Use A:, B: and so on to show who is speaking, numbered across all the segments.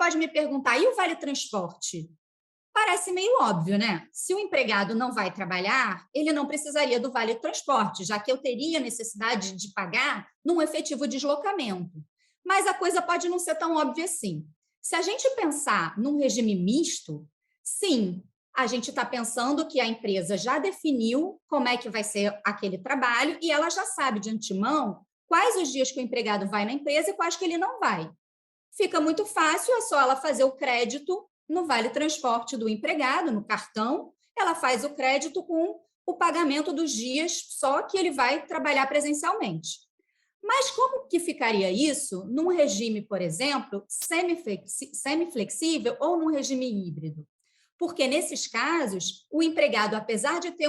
A: pode me perguntar, e o vale transporte? Parece meio óbvio, né? Se o empregado não vai trabalhar, ele não precisaria do vale transporte, já que eu teria necessidade de pagar num efetivo deslocamento. Mas a coisa pode não ser tão óbvia assim. Se a gente pensar num regime misto, sim, a gente está pensando que a empresa já definiu como é que vai ser aquele trabalho e ela já sabe de antemão quais os dias que o empregado vai na empresa e quais que ele não vai. Fica muito fácil, é só ela fazer o crédito no vale transporte do empregado, no cartão, ela faz o crédito com o pagamento dos dias só que ele vai trabalhar presencialmente. Mas como que ficaria isso num regime, por exemplo, semiflexível ou num regime híbrido? Porque, nesses casos, o empregado, apesar de ter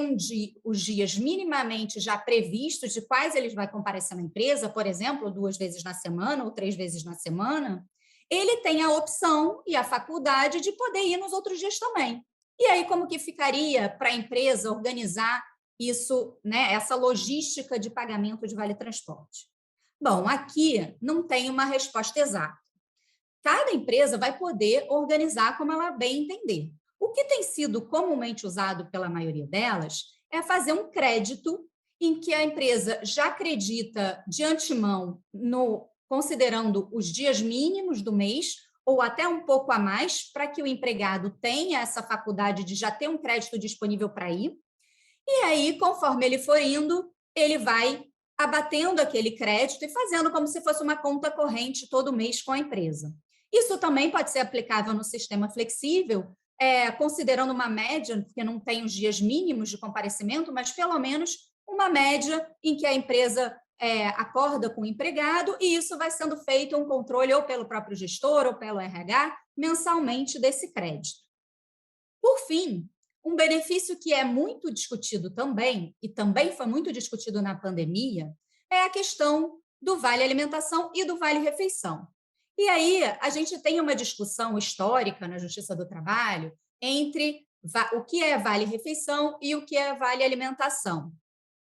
A: os dias minimamente já previstos de quais ele vai comparecer na empresa, por exemplo, 2 vezes na semana ou 3 vezes na semana, ele tem a opção e a faculdade de poder ir nos outros dias também. E aí, como que ficaria para a empresa organizar isso, né, essa logística de pagamento de vale transporte? Bom, aqui não tem uma resposta exata. Cada empresa vai poder organizar como ela bem entender. O que tem sido comumente usado pela maioria delas é fazer um crédito em que a empresa já acredita de antemão considerando os dias mínimos do mês ou até um pouco a mais para que o empregado tenha essa faculdade de já ter um crédito disponível para ir. E aí, conforme ele for indo, ele vai abatendo aquele crédito e fazendo como se fosse uma conta corrente todo mês com a empresa. Isso também pode ser aplicável no sistema flexível, considerando uma média, porque não tem os dias mínimos de comparecimento, mas pelo menos uma média em que a empresa acorda com o empregado e isso vai sendo feito um controle ou pelo próprio gestor ou pelo RH mensalmente desse crédito. Por fim, um benefício que é muito discutido também, e também foi muito discutido na pandemia, é a questão do vale alimentação e do vale refeição. E aí a gente tem uma discussão histórica na Justiça do Trabalho entre o que é vale refeição e o que é vale alimentação.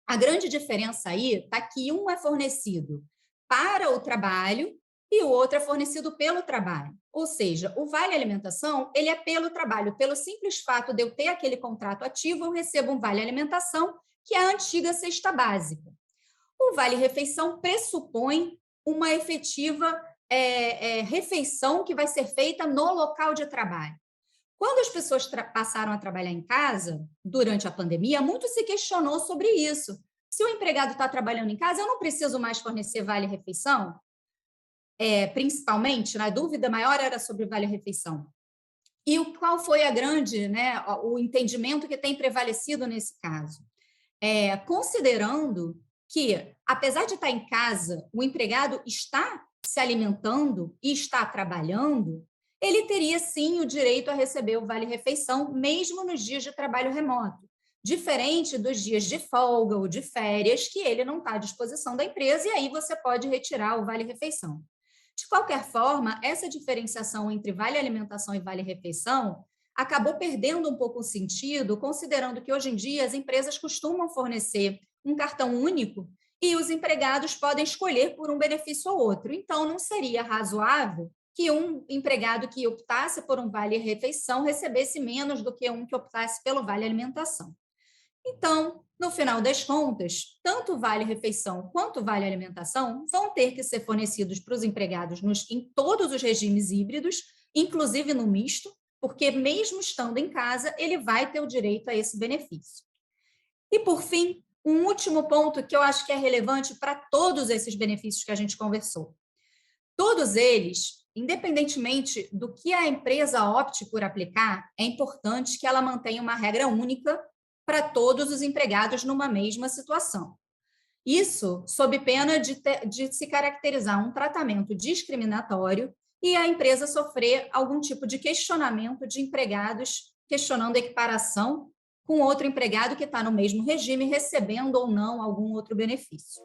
A: A grande diferença aí está que um é fornecido para o trabalho e o outro é fornecido pelo trabalho. Ou seja, o vale alimentação, ele é pelo trabalho. Pelo simples fato de eu ter aquele contrato ativo, eu recebo um vale alimentação, que é a antiga cesta básica. O vale refeição pressupõe uma efetiva refeição que vai ser feita no local de trabalho. Quando as pessoas passaram a trabalhar em casa, durante a pandemia, muito se questionou sobre isso. Se o empregado está trabalhando em casa, eu não preciso mais fornecer vale-refeição? Principalmente, a dúvida maior era sobre vale-refeição. E qual foi o entendimento que tem prevalecido nesse caso? Considerando que, apesar de estar em casa, o empregado está se alimentando e está trabalhando, ele teria sim o direito a receber o vale-refeição, mesmo nos dias de trabalho remoto, diferente dos dias de folga ou de férias, que ele não está à disposição da empresa, e aí você pode retirar o vale-refeição. De qualquer forma, essa diferenciação entre vale-alimentação e vale-refeição acabou perdendo um pouco o sentido, considerando que hoje em dia as empresas costumam fornecer um cartão único e os empregados podem escolher por um benefício ou outro. Então, não seria razoável que um empregado que optasse por um vale-refeição recebesse menos do que um que optasse pelo vale-alimentação. Então, no final das contas, tanto o vale-refeição quanto o vale-alimentação vão ter que ser fornecidos para os empregados em todos os regimes híbridos, inclusive no misto, porque mesmo estando em casa, ele vai ter o direito a esse benefício. E, por fim, um último ponto que eu acho que é relevante para todos esses benefícios que a gente conversou. Todos eles, independentemente do que a empresa opte por aplicar, é importante que ela mantenha uma regra única para todos os empregados numa mesma situação. Isso sob pena de se caracterizar um tratamento discriminatório e a empresa sofrer algum tipo de questionamento de empregados questionando a equiparação com outro empregado que está no mesmo regime, recebendo ou não algum outro benefício.